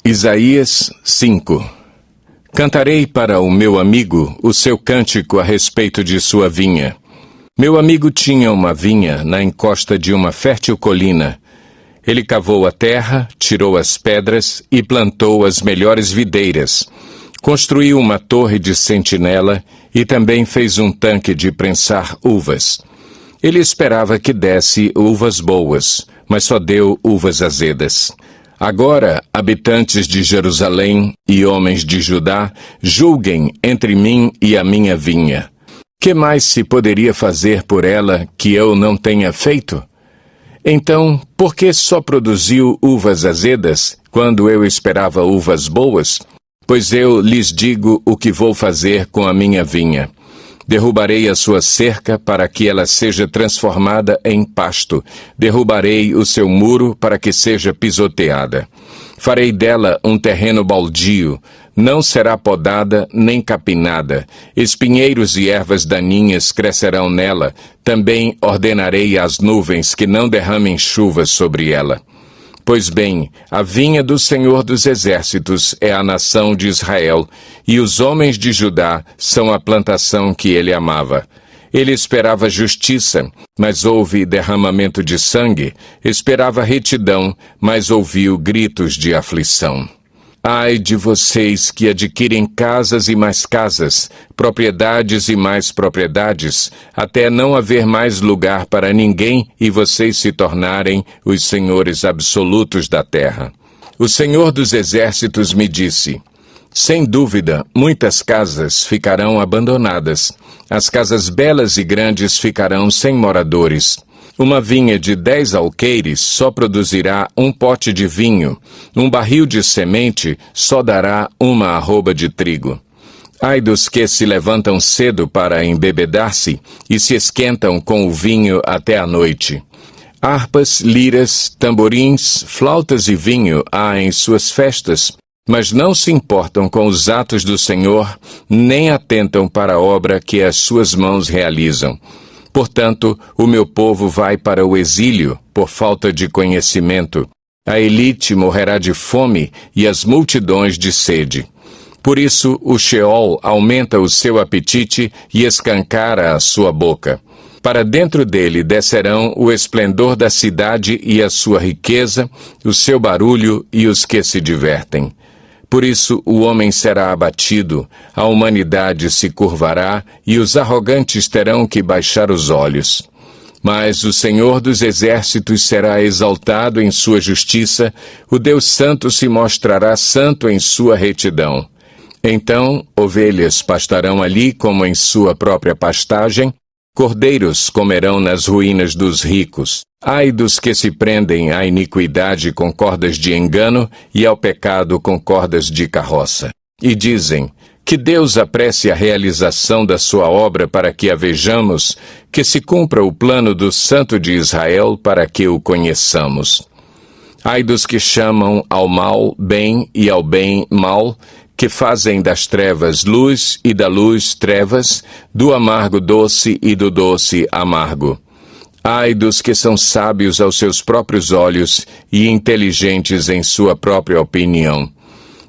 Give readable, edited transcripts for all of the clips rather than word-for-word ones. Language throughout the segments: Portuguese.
Isaías 5. Cantarei para o meu amigo o seu cântico a respeito de sua vinha. Meu amigo tinha uma vinha na encosta de uma fértil colina. Ele cavou a terra, tirou as pedras e plantou as melhores videiras. Construiu uma torre de sentinela e também fez um tanque de prensar uvas. Ele esperava que desse uvas boas, mas só deu uvas azedas. Agora, habitantes de Jerusalém e homens de Judá, julguem entre mim e a minha vinha. Que mais se poderia fazer por ela que eu não tenha feito? Então, por que só produziu uvas azedas, quando eu esperava uvas boas? Pois eu lhes digo o que vou fazer com a minha vinha. Derrubarei a sua cerca para que ela seja transformada em pasto. Derrubarei o seu muro para que seja pisoteada. Farei dela um terreno baldio. Não será podada nem capinada. Espinheiros e ervas daninhas crescerão nela. Também ordenarei às nuvens que não derramem chuvas sobre ela. Pois bem, a vinha do Senhor dos Exércitos é a nação de Israel, e os homens de Judá são a plantação que ele amava. Ele esperava justiça, mas houve derramamento de sangue. Esperava retidão, mas ouviu gritos de aflição. Ai de vocês que adquirem casas e mais casas, propriedades e mais propriedades, até não haver mais lugar para ninguém e vocês se tornarem os senhores absolutos da terra. O Senhor dos Exércitos me disse: sem dúvida, muitas casas ficarão abandonadas. As casas belas e grandes ficarão sem moradores. Uma vinha de 10 alqueires só produzirá um pote de vinho. Um barril de semente só dará uma arroba de trigo. Ai dos que se levantam cedo para embebedar-se e se esquentam com o vinho até a noite. Harpas, liras, tamborins, flautas e vinho há em suas festas, mas não se importam com os atos do Senhor, nem atentam para a obra que as suas mãos realizam. Portanto, o meu povo vai para o exílio por falta de conhecimento. A elite morrerá de fome e as multidões de sede. Por isso, o Sheol aumenta o seu apetite e escancara a sua boca. Para dentro dele descerão o esplendor da cidade e a sua riqueza, o seu barulho e os que se divertem. Por isso o homem será abatido, a humanidade se curvará e os arrogantes terão que baixar os olhos. Mas o Senhor dos Exércitos será exaltado em sua justiça, o Deus Santo se mostrará santo em sua retidão. Então, ovelhas pastarão ali como em sua própria pastagem, cordeiros comerão nas ruínas dos ricos. Ai dos que se prendem à iniquidade com cordas de engano e ao pecado com cordas de carroça. E dizem: que Deus apresse a realização da sua obra para que a vejamos, que se cumpra o plano do Santo de Israel para que o conheçamos. Ai dos que chamam ao mal bem e ao bem mal, que fazem das trevas luz e da luz trevas, do amargo doce e do doce amargo. Ai dos que são sábios aos seus próprios olhos e inteligentes em sua própria opinião.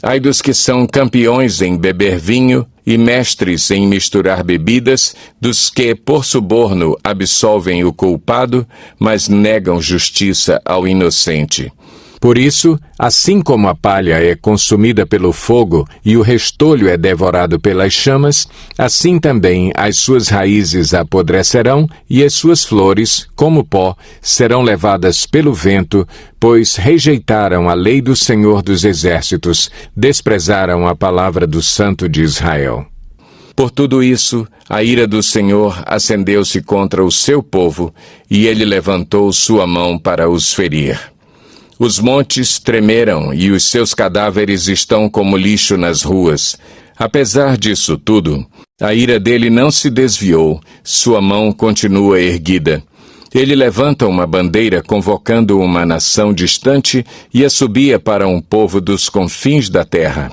Ai dos que são campeões em beber vinho e mestres em misturar bebidas, dos que, por suborno, absolvem o culpado, mas negam justiça ao inocente. Por isso, assim como a palha é consumida pelo fogo e o restolho é devorado pelas chamas, assim também as suas raízes apodrecerão e as suas flores, como pó, serão levadas pelo vento, pois rejeitaram a lei do Senhor dos Exércitos, desprezaram a palavra do Santo de Israel. Por tudo isso, a ira do Senhor acendeu-se contra o seu povo, e ele levantou sua mão para os ferir. Os montes tremeram e os seus cadáveres estão como lixo nas ruas. Apesar disso tudo, a ira dele não se desviou, sua mão continua erguida. Ele levanta uma bandeira convocando uma nação distante e assobia para um povo dos confins da terra.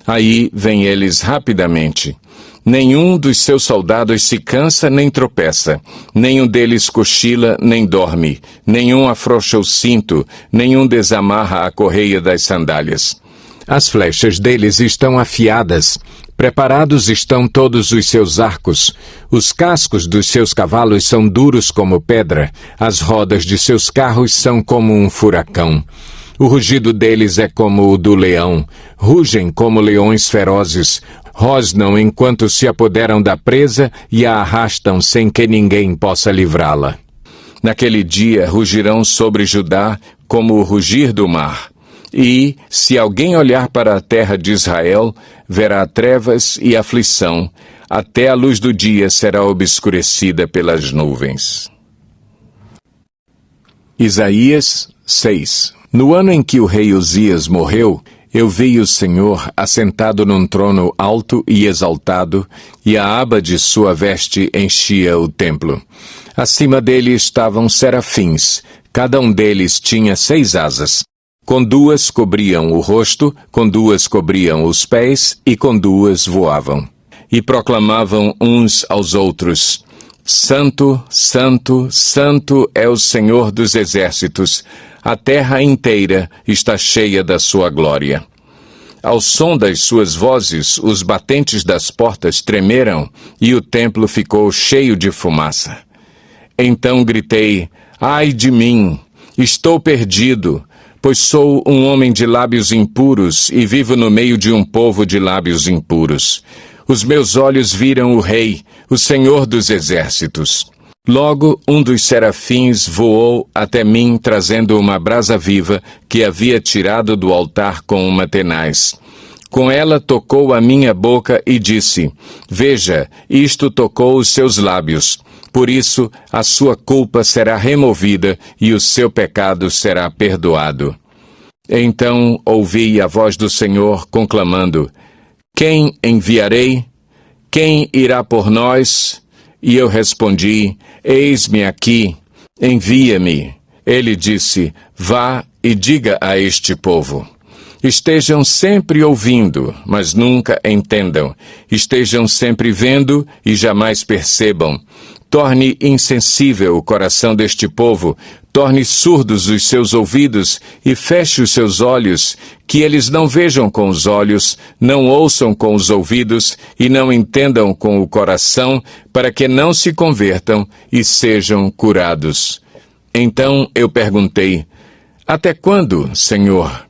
Aí vêm eles rapidamente. Nenhum dos seus soldados se cansa nem tropeça, nenhum deles cochila nem dorme, nenhum afrouxa o cinto, nenhum desamarra a correia das sandálias. As flechas deles estão afiadas, preparados estão todos os seus arcos. Os cascos dos seus cavalos são duros como pedra, as rodas de seus carros são como um furacão. O rugido deles é como o do leão, rugem como leões ferozes, rosnam enquanto se apoderam da presa e a arrastam sem que ninguém possa livrá-la. Naquele dia rugirão sobre Judá como o rugir do mar. E, se alguém olhar para a terra de Israel, verá trevas e aflição, até a luz do dia será obscurecida pelas nuvens. Isaías 6. No ano em que o rei Uzias morreu, eu vi o Senhor assentado num trono alto e exaltado, e a aba de sua veste enchia o templo. Acima dele estavam serafins, cada um deles tinha 6 asas. Com 2 cobriam o rosto, com 2 cobriam os pés, e com 2 voavam. E proclamavam uns aos outros: Santo, Santo, Santo é o Senhor dos exércitos, a terra inteira está cheia da sua glória. Ao som das suas vozes, os batentes das portas tremeram, e o templo ficou cheio de fumaça. Então gritei: Ai de mim! Estou perdido! Pois sou um homem de lábios impuros e vivo no meio de um povo de lábios impuros. Os meus olhos viram o Rei, o Senhor dos exércitos. Logo, um dos serafins voou até mim, trazendo uma brasa viva que havia tirado do altar com uma tenaz. Com ela tocou a minha boca e disse: Veja, isto tocou os seus lábios. Por isso, a sua culpa será removida e o seu pecado será perdoado. Então ouvi a voz do Senhor conclamando: Quem enviarei? Quem irá por nós? E eu respondi: Eis-me aqui, envia-me. Ele disse: Vá e diga a este povo. Estejam sempre ouvindo, mas nunca entendam. Estejam sempre vendo e jamais percebam. Torne insensível o coração deste povo, torne surdos os seus ouvidos e feche os seus olhos, que eles não vejam com os olhos, não ouçam com os ouvidos e não entendam com o coração, para que não se convertam e sejam curados. Então eu perguntei: Até quando, Senhor?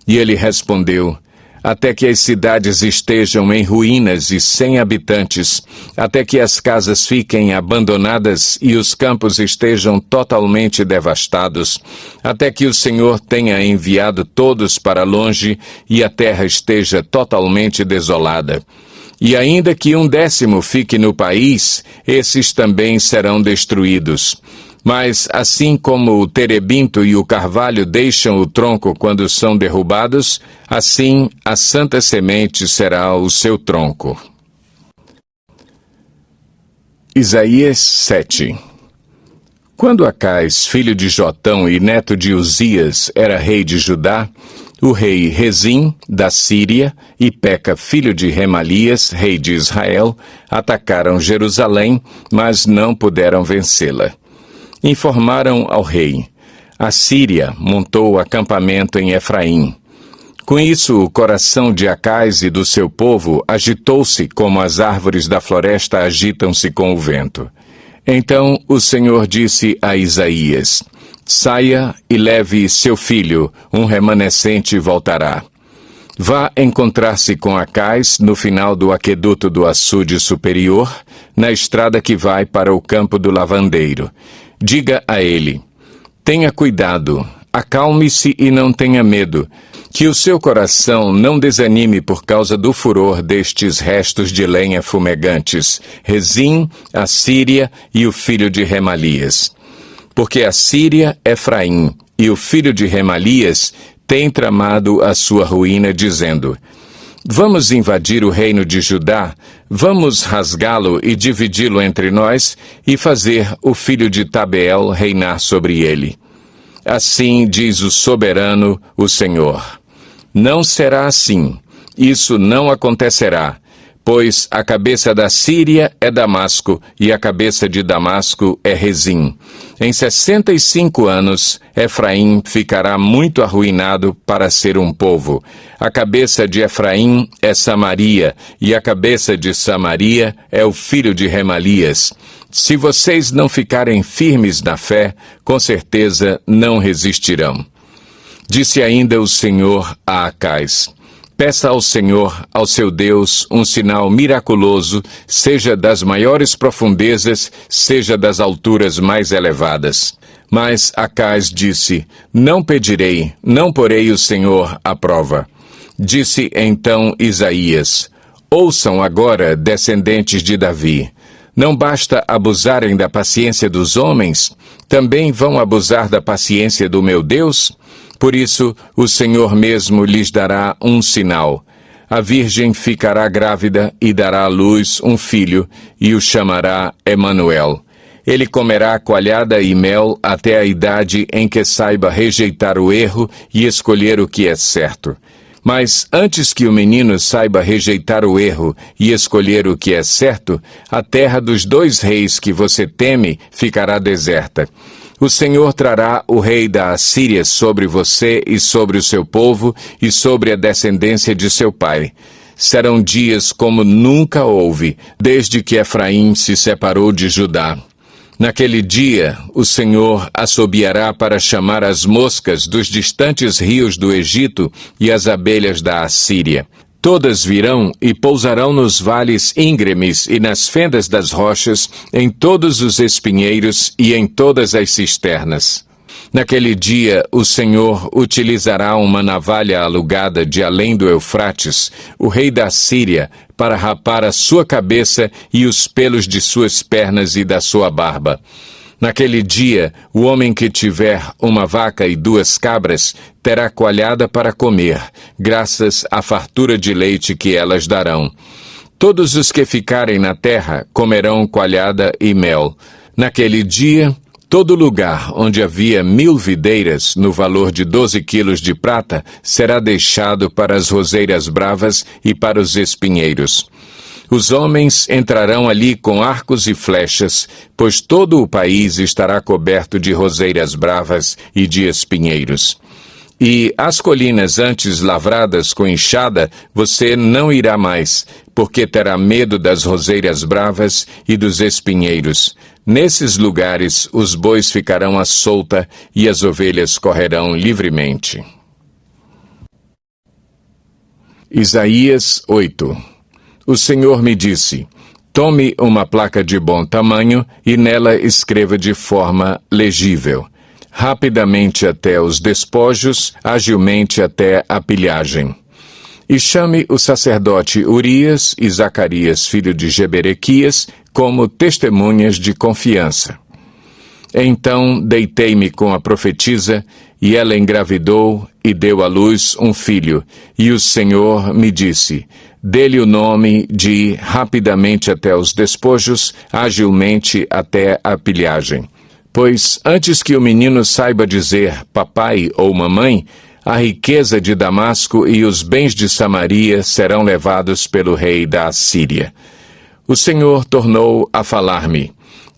E ele respondeu: Até que as cidades estejam em ruínas e sem habitantes, até que as casas fiquem abandonadas e os campos estejam totalmente devastados, até que o Senhor tenha enviado todos para longe e a terra esteja totalmente desolada. E ainda que 1/10 fique no país, esses também serão destruídos. Mas, assim como o terebinto e o carvalho deixam o tronco quando são derrubados, assim a santa semente será o seu tronco. Isaías 7. Quando Acais, filho de Jotão e neto de Uzias, era rei de Judá, o rei Rezim, da Síria, e Peca, filho de Remalias, rei de Israel, atacaram Jerusalém, mas não puderam vencê-la. Informaram ao rei: a Síria montou acampamento em Efraim. Com isso, o coração de Acais e do seu povo agitou-se como as árvores da floresta agitam-se com o vento. Então o Senhor disse a Isaías: Saia e leve seu filho, um remanescente voltará. Vá encontrar-se com Acais no final do aqueduto do açude superior, na estrada que vai para o campo do lavandeiro. Diga a ele: tenha cuidado, acalme-se e não tenha medo, que o seu coração não desanime por causa do furor destes restos de lenha fumegantes, Rezim, a Síria e o filho de Remalias. Porque a Síria, Efraim, e o filho de Remalias têm tramado a sua ruína, dizendo: vamos invadir o reino de Judá, vamos rasgá-lo e dividi-lo entre nós e fazer o filho de Tabeel reinar sobre ele. Assim diz o soberano, o Senhor: não será assim, isso não acontecerá, pois a cabeça da Síria é Damasco, e a cabeça de Damasco é Rezim. Em 65 anos, Efraim ficará muito arruinado para ser um povo. A cabeça de Efraim é Samaria, e a cabeça de Samaria é o filho de Remalias. Se vocês não ficarem firmes na fé, com certeza não resistirão. Disse ainda o Senhor a Acais: peça ao Senhor, ao seu Deus, um sinal miraculoso, seja das maiores profundezas, seja das alturas mais elevadas. Mas Acais disse: não pedirei, não porei o Senhor à prova. Disse então Isaías: ouçam agora, descendentes de Davi. Não basta abusarem da paciência dos homens, também vão abusar da paciência do meu Deus? Por isso, o Senhor mesmo lhes dará um sinal. A virgem ficará grávida e dará à luz um filho, e o chamará Emanuel. Ele comerá coalhada e mel até a idade em que saiba rejeitar o erro e escolher o que é certo. Mas antes que o menino saiba rejeitar o erro e escolher o que é certo, a terra dos 2 reis que você teme ficará deserta. O Senhor trará o rei da Assíria sobre você e sobre o seu povo e sobre a descendência de seu pai. Serão dias como nunca houve, desde que Efraim se separou de Judá. Naquele dia, o Senhor assobiará para chamar as moscas dos distantes rios do Egito e as abelhas da Assíria. Todas virão e pousarão nos vales íngremes e nas fendas das rochas, em todos os espinheiros e em todas as cisternas. Naquele dia, o Senhor utilizará uma navalha alugada de além do Eufrates, o rei da Síria, para rapar a sua cabeça e os pelos de suas pernas e da sua barba. Naquele dia, o homem que tiver uma vaca e 2 cabras terá coalhada para comer, graças à fartura de leite que elas darão. Todos os que ficarem na terra comerão coalhada e mel. Naquele dia, todo lugar onde havia 1000 videiras, no valor de 12 quilos de prata, será deixado para as roseiras bravas e para os espinheiros. Os homens entrarão ali com arcos e flechas, pois todo o país estará coberto de roseiras bravas e de espinheiros. E as colinas antes lavradas com enxada, você não irá mais, porque terá medo das roseiras bravas e dos espinheiros. Nesses lugares, os bois ficarão à solta e as ovelhas correrão livremente. Isaías 8. O Senhor me disse: tome uma placa de bom tamanho e nela escreva de forma legível. Rapidamente até os despojos, agilmente até a pilhagem. E chame o sacerdote Urias e Zacarias, filho de Jeberequias, como testemunhas de confiança. Então deitei-me com a profetisa, e ela engravidou e deu à luz um filho. E o Senhor me disse: dê-lhe o nome de rapidamente até os despojos, agilmente até a pilhagem. Pois antes que o menino saiba dizer papai ou mamãe, a riqueza de Damasco e os bens de Samaria serão levados pelo rei da Assíria. O Senhor tornou a falar-me: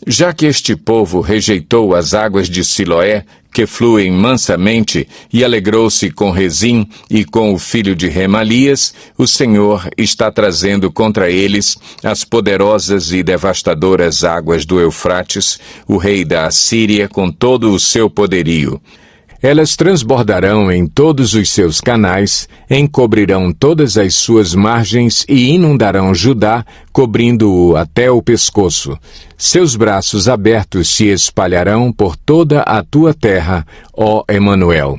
já que este povo rejeitou as águas de Siloé, que fluem mansamente, e alegrou-se com Rezim e com o filho de Remalias, o Senhor está trazendo contra eles as poderosas e devastadoras águas do Eufrates, o rei da Assíria com todo o seu poderio. Elas transbordarão em todos os seus canais, encobrirão todas as suas margens e inundarão Judá, cobrindo-o até o pescoço. Seus braços abertos se espalharão por toda a tua terra, ó Emanuel.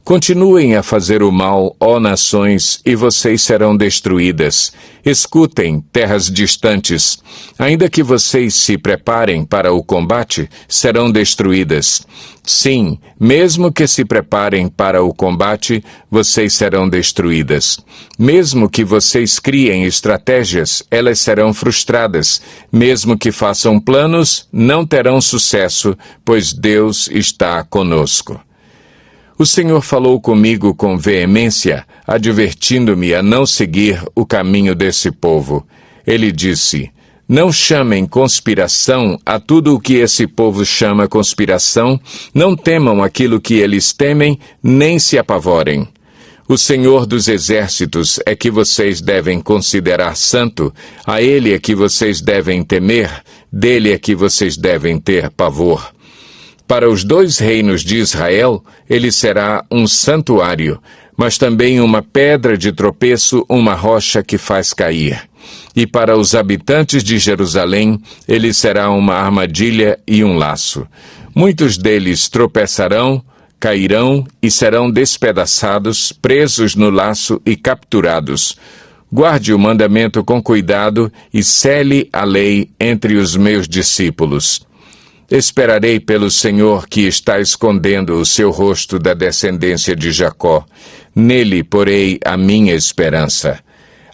Continuem a fazer o mal, ó nações, e vocês serão destruídas. Escutem, terras distantes. Ainda que vocês se preparem para o combate, serão destruídas. Sim, mesmo que se preparem para o combate, vocês serão destruídas. Mesmo que vocês criem estratégias, elas serão frustradas. Mesmo que façam planos, não terão sucesso, pois Deus está conosco. O Senhor falou comigo com veemência, advertindo-me a não seguir o caminho desse povo. Ele disse: não chamem conspiração a tudo o que esse povo chama conspiração, não temam aquilo que eles temem, nem se apavorem. O Senhor dos Exércitos é que vocês devem considerar santo, a Ele é que vocês devem temer, dele é que vocês devem ter pavor. Para os 2 reinos de Israel, ele será um santuário, mas também uma pedra de tropeço, uma rocha que faz cair. E para os habitantes de Jerusalém, ele será uma armadilha e um laço. Muitos deles tropeçarão, cairão e serão despedaçados, presos no laço e capturados. Guarde o mandamento com cuidado e cele a lei entre os meus discípulos. Esperarei pelo Senhor que está escondendo o seu rosto da descendência de Jacó. Nele porei a minha esperança.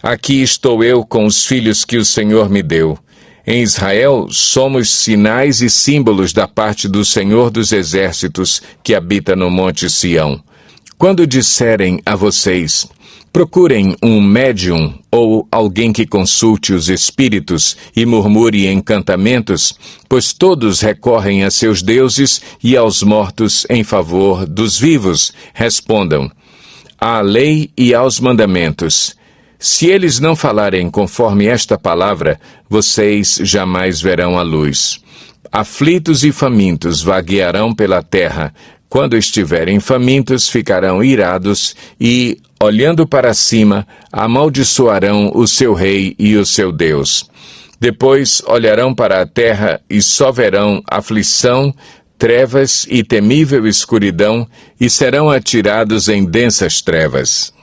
Aqui estou eu com os filhos que o Senhor me deu. Em Israel, somos sinais e símbolos da parte do Senhor dos Exércitos, que habita no Monte Sião. Quando disserem a vocês: procurem um médium ou alguém que consulte os espíritos e murmure encantamentos, pois todos recorrem a seus deuses e aos mortos em favor dos vivos, respondam: à lei e aos mandamentos. Se eles não falarem conforme esta palavra, vocês jamais verão a luz. Aflitos e famintos vaguearão pela terra. Quando estiverem famintos, ficarão irados e, olhando para cima, amaldiçoarão o seu rei e o seu Deus. Depois olharão para a terra e só verão aflição, trevas e temível escuridão, e serão atirados em densas trevas.